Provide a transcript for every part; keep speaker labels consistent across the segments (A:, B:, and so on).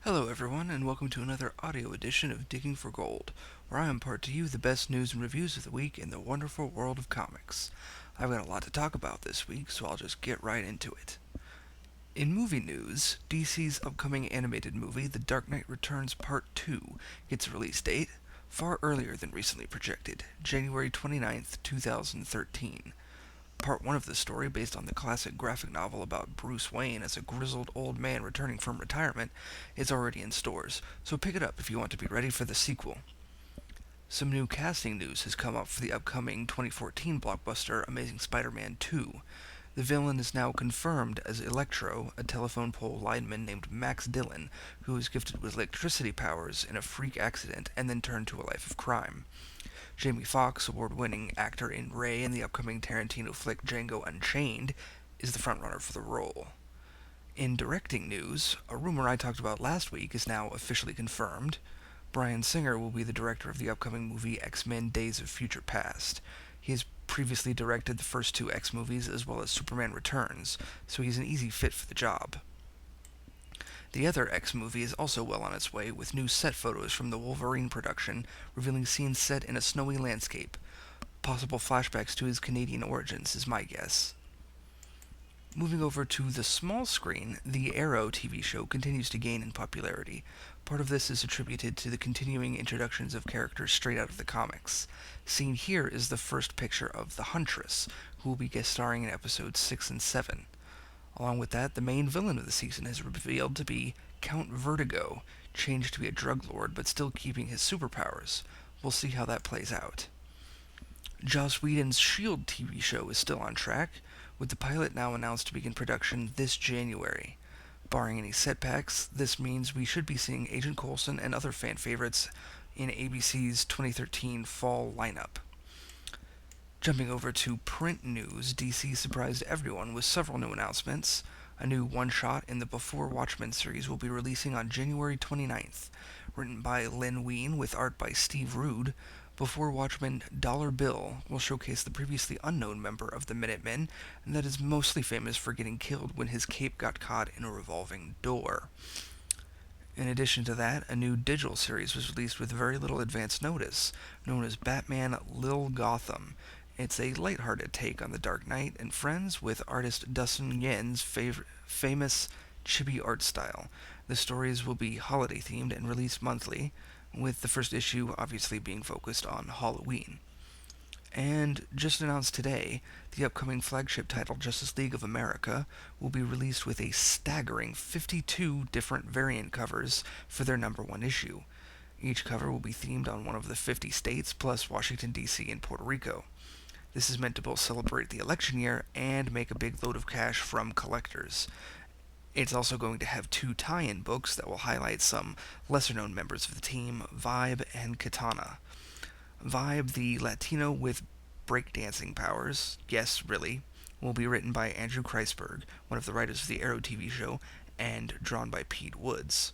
A: Hello, everyone, and welcome to another audio edition of Digging for Gold, where I impart to you the best news and reviews of the week in the wonderful world of comics. I've got a lot to talk about this week, so I'll just get right into it. In movie news, DC's upcoming animated movie, The Dark Knight Returns Part 2, gets a release date far earlier than recently projected, January 29th, 2013. Part 1 of the story, based on the classic graphic novel about Bruce Wayne as a grizzled old man returning from retirement, is already in stores, so pick it up if you want to be ready for the sequel. Some new casting news has come up for the upcoming 2014 blockbuster Amazing Spider-Man 2. The villain is now confirmed as Electro, a telephone pole lineman named Max Dillon, who was gifted with electricity powers in a freak accident and then turned to a life of crime. Jamie Foxx, award-winning actor in Ray and the upcoming Tarantino flick Django Unchained, is the frontrunner for the role. In directing news, a rumor I talked about last week is now officially confirmed. Bryan Singer will be the director of the upcoming movie X-Men Days of Future Past. He has previously directed the first two X movies as well as Superman Returns, so he's an easy fit for the job. The other X movie is also well on its way, with new set photos from the Wolverine production revealing scenes set in a snowy landscape. Possible flashbacks to his Canadian origins is my guess. Moving over to the small screen, the Arrow TV show continues to gain in popularity. Part of this is attributed to the continuing introductions of characters straight out of the comics. Seen here is the first picture of the Huntress, who will be guest starring in episodes 6 and 7. Along with that, the main villain of the season is revealed to be Count Vertigo, changed to be a drug lord but still keeping his superpowers. We'll see how that plays out. Joss Whedon's S.H.I.E.L.D. TV show is still on track, with the pilot now announced to begin production this January. Barring any setbacks, this means we should be seeing Agent Coulson and other fan favorites in ABC's 2013 fall lineup. Jumping over to print news, DC surprised everyone with several new announcements. A new one-shot in the Before Watchmen series will be releasing on January 29th. Written by Len Wein with art by Steve Rude, Before Watchmen Dollar Bill will showcase the previously unknown member of the Minutemen that is mostly famous for getting killed when his cape got caught in a revolving door. In addition to that, a new digital series was released with very little advance notice, known as Batman Lil Gotham. It's a lighthearted take on The Dark Knight and Friends with artist Dustin Yen's famous chibi art style. The stories will be holiday themed and released monthly, with the first issue obviously being focused on Halloween. And just announced today, the upcoming flagship title Justice League of America will be released with a staggering 52 different variant covers for their number one issue. Each cover will be themed on one of the 50 states plus Washington, D.C. and Puerto Rico. This is meant to both celebrate the election year and make a big load of cash from collectors. It's also going to have two tie-in books that will highlight some lesser-known members of the team, Vibe and Katana. Vibe, the Latino with breakdancing powers, yes, really, will be written by Andrew Kreisberg, one of the writers of the Arrow TV show, and drawn by Pete Woods.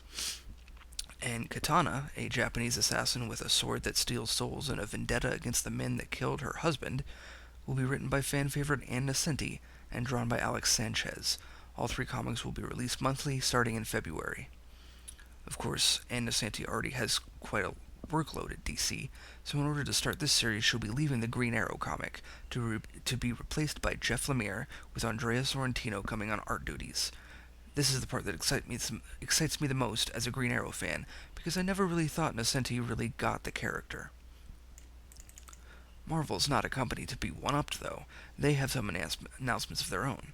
A: And Katana, a Japanese assassin with a sword that steals souls and a vendetta against the men that killed her husband, will be written by fan favorite Ann Nocenti and drawn by Alex Sanchez. All three comics will be released monthly starting in February. Of course, Ann Nocenti already has quite a workload at DC, so in order to start this series, she'll be leaving the Green Arrow comic to be replaced by Jeff Lemire, with Andrea Sorrentino coming on art duties. This is the part that excites me the most as a Green Arrow fan, because I never really thought Nocenti really got the character. Marvel's not a company to be one-upped, though. They have some announcements of their own.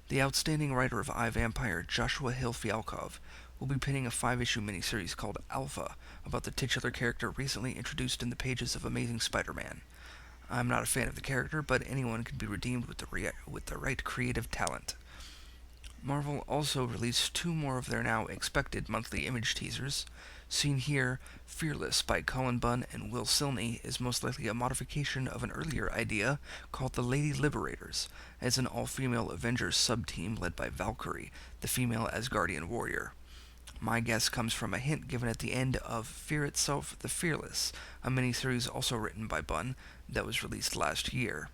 A: The outstanding writer of iVampire, Joshua Hill Fialkov, will be penning a 5-issue miniseries called Alpha about the titular character recently introduced in the pages of Amazing Spider-Man. I'm not a fan of the character, but anyone can be redeemed with the right creative talent. Marvel also released two more of their now expected monthly image teasers. Seen here, Fearless by Cullen Bunn and Will Silney is most likely a modification of an earlier idea called the Lady Liberators, as an all-female Avengers sub-team led by Valkyrie, the female Asgardian warrior. My guess comes from a hint given at the end of Fear Itself, The Fearless, a miniseries also written by Bunn that was released last year.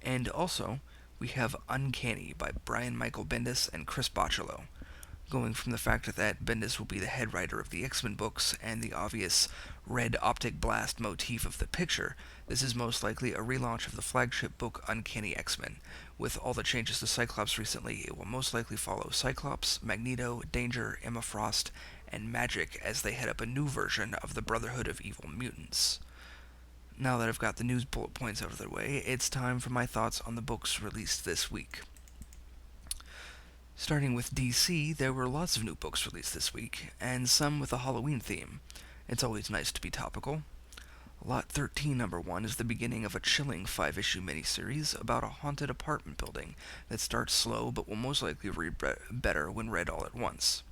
A: And also, we have Uncanny by Brian Michael Bendis and Chris Bachalo. Going from the fact that Bendis will be the head writer of the X-Men books and the obvious red optic blast motif of the picture, this is most likely a relaunch of the flagship book Uncanny X-Men. With all the changes to Cyclops recently, it will most likely follow Cyclops, Magneto, Danger, Emma Frost, and Magik as they head up a new version of the Brotherhood of Evil Mutants. Now that I've got the news bullet points out of the way, it's time for my thoughts on the books released this week. Starting with DC, there were lots of new books released this week, and some with a Halloween theme. It's always nice to be topical. Lot 13, number 1, is the beginning of a chilling 5-issue miniseries about a haunted apartment building that starts slow but will most likely read better when read all at once.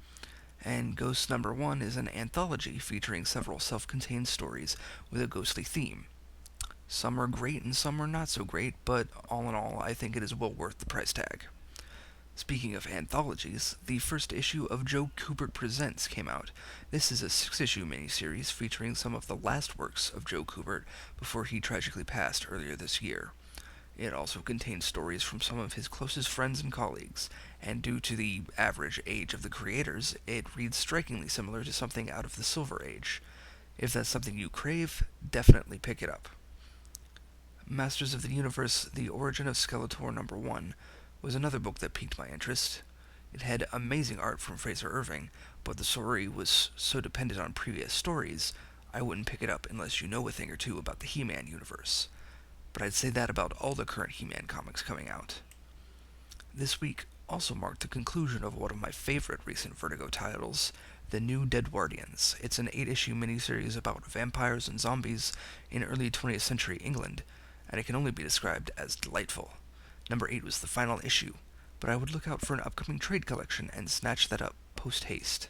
A: And Ghost number 1 is an anthology featuring several self-contained stories with a ghostly theme. Some are great and some are not so great, but all in all, I think it is well worth the price tag. Speaking of anthologies, the first issue of Joe Kubert Presents came out. This is a 6-issue miniseries featuring some of the last works of Joe Kubert before he tragically passed earlier this year. It also contains stories from some of his closest friends and colleagues, and due to the average age of the creators, it reads strikingly similar to something out of the Silver Age. If that's something you crave, definitely pick it up. Masters of the Universe, The Origin of Skeletor number 1 was another book that piqued my interest. It had amazing art from Fraser Irving, but the story was so dependent on previous stories, I wouldn't pick it up unless you know a thing or two about the He-Man universe. But I'd say that about all the current He-Man comics coming out. This week also marked the conclusion of one of my favorite recent Vertigo titles, The New Deadwardians. It's an 8-issue miniseries about vampires and zombies in early 20th century England, and it can only be described as delightful. Number 8 was the final issue, but I would look out for an upcoming trade collection and snatch that up post-haste.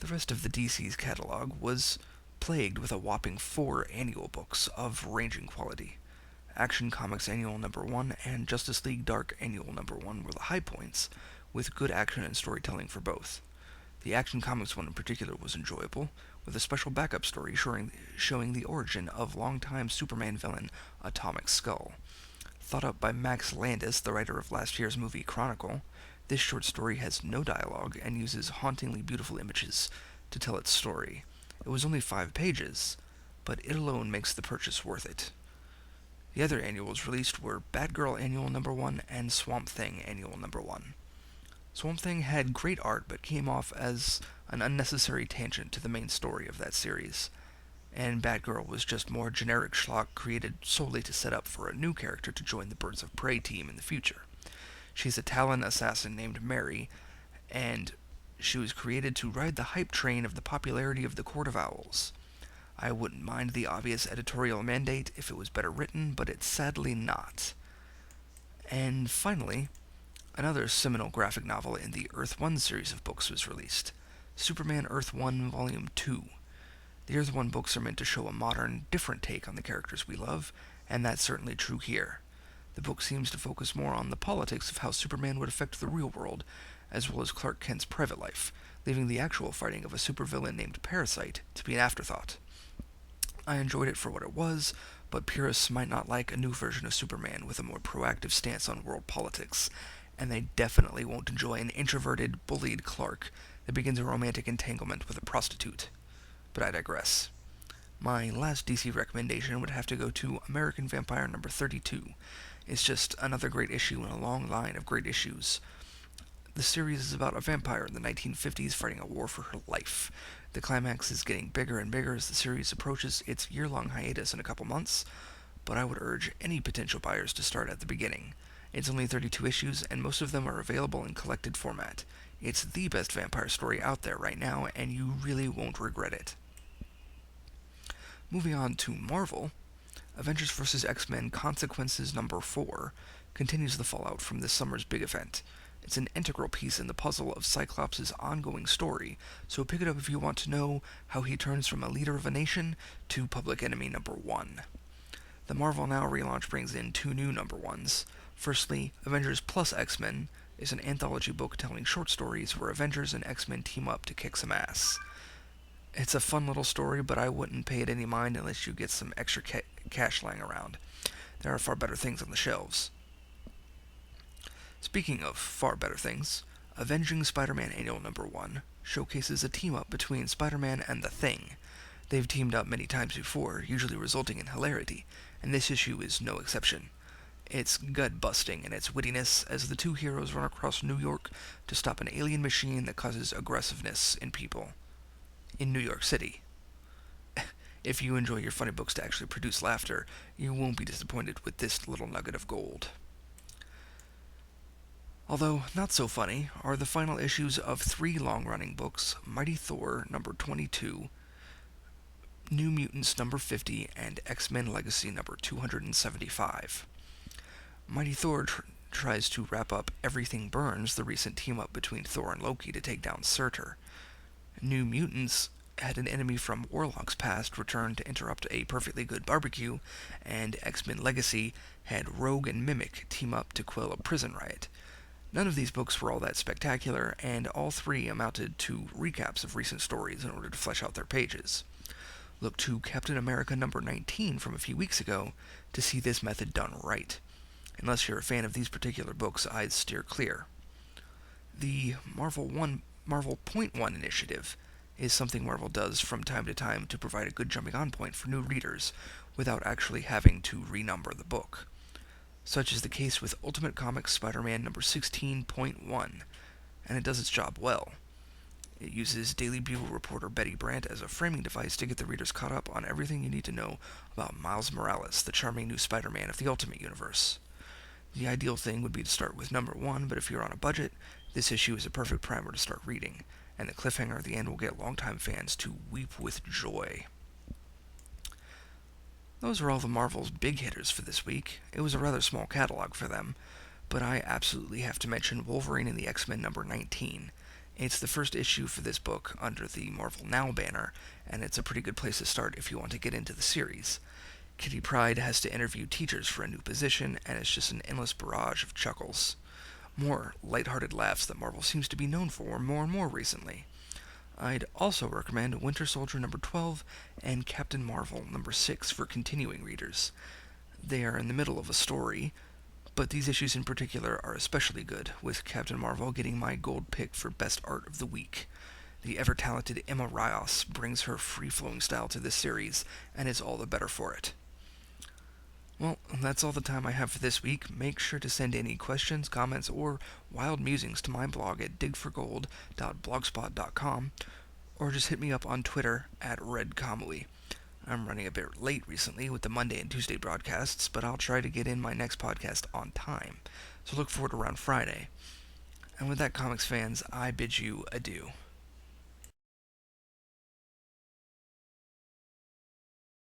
A: The rest of the DC's catalog was plagued with a whopping 4 annual books of ranging quality. Action Comics Annual number 1 and Justice League Dark Annual number 1 were the high points, with good action and storytelling for both. The Action Comics one in particular was enjoyable, with a special backup story showing the origin of longtime Superman villain Atomic Skull. Thought up by Max Landis, the writer of last year's movie Chronicle, this short story has no dialogue and uses hauntingly beautiful images to tell its story. It was only 5 pages, but it alone makes the purchase worth it. The other annuals released were Batgirl Annual number 1 and Swamp Thing Annual number 1. Swamp Thing had great art but came off as an unnecessary tangent to the main story of that series, and Batgirl was just more generic schlock created solely to set up for a new character to join the Birds of Prey team in the future. She's a Talon assassin named Mary, and she was created to ride the hype train of the popularity of the Court of Owls. I wouldn't mind the obvious editorial mandate if it was better written, but it's sadly not. And finally, another seminal graphic novel in the Earth 1 series of books was released, Superman Earth 1 Volume 2. The Earth 1 books are meant to show a modern, different take on the characters we love, and that's certainly true here. The book seems to focus more on the politics of how Superman would affect the real world, as well as Clark Kent's private life, leaving the actual fighting of a supervillain named Parasite to be an afterthought. I enjoyed it for what it was, but purists might not like a new version of Superman with a more proactive stance on world politics, and they definitely won't enjoy an introverted, bullied Clark that begins a romantic entanglement with a prostitute. But I digress. My last DC recommendation would have to go to American Vampire number 32. It's just another great issue in a long line of great issues. The series is about a vampire in the 1950s fighting a war for her life. The climax is getting bigger and bigger as the series approaches its year-long hiatus in a couple months, but I would urge any potential buyers to start at the beginning. It's only 32 issues, and most of them are available in collected format. It's the best vampire story out there right now, and you really won't regret it. Moving on to Marvel, Avengers vs. X-Men Consequences number 4 continues the fallout from this summer's big event. It's an integral piece in the puzzle of Cyclops' ongoing story, so pick it up if you want to know how he turns from a leader of a nation to public enemy number 1. The Marvel Now relaunch brings in 2 new number 1s. Firstly, Avengers plus X-Men is an anthology book telling short stories where Avengers and X-Men team up to kick some ass. It's a fun little story, but I wouldn't pay it any mind unless you get some extra cash lying around. There are far better things on the shelves. Speaking of far better things, Avenging Spider-Man Annual Number 1 showcases a team-up between Spider-Man and the Thing. They've teamed up many times before, usually resulting in hilarity, and this issue is no exception. It's gut-busting in its wittiness as the two heroes run across New York to stop an alien machine that causes aggressiveness in people. In New York City. If you enjoy your funny books to actually produce laughter, you won't be disappointed with this little nugget of gold. Although not so funny are the final issues of 3 long-running books, Mighty Thor number 22, New Mutants number 50, and X-Men Legacy number 275. Mighty Thor tries to wrap up Everything Burns, the recent team-up between Thor and Loki to take down Surtur. New Mutants had an enemy from Warlock's past return to interrupt a perfectly good barbecue, and X-Men Legacy had Rogue and Mimic team up to quell a prison riot. None of these books were all that spectacular, and all 3 amounted to recaps of recent stories in order to flesh out their pages. Look to Captain America number 19 from a few weeks ago to see this method done right. Unless you're a fan of these particular books, I'd steer clear. The Marvel Point 1 initiative is something Marvel does from time to time to provide a good jumping-on point for new readers without actually having to renumber the book. Such is the case with Ultimate Comics Spider-Man number 16.1, and it does its job well. It uses Daily Bugle reporter Betty Brant as a framing device to get the readers caught up on everything you need to know about Miles Morales, the charming new Spider-Man of the Ultimate Universe. The ideal thing would be to start with number 1, but if you're on a budget, this issue is a perfect primer to start reading, and the cliffhanger at the end will get longtime fans to weep with joy. Those are all the Marvel's big hitters for this week. It was a rather small catalog for them, but I absolutely have to mention Wolverine and the X-Men number 19. It's the first issue for this book under the Marvel Now banner, and it's a pretty good place to start if you want to get into the series. Kitty Pryde has to interview teachers for a new position, and it's just an endless barrage of chuckles. More lighthearted laughs that Marvel seems to be known for more and more recently. I'd also recommend Winter Soldier number 12 and Captain Marvel number 6 for continuing readers. They are in the middle of a story, but these issues in particular are especially good, with Captain Marvel getting my gold pick for Best Art of the Week. The ever-talented Emma Rios brings her free-flowing style to this series, and is all the better for it. Well, that's all the time I have for this week. Make sure to send any questions, comments, or wild musings to my blog at digforgold.blogspot.com, or just hit me up on Twitter at RedCamui. I'm running a bit late recently with the Monday and Tuesday broadcasts, but I'll try to get in my next podcast on time, so look forward to around Friday. And with that, comics fans, I bid you adieu.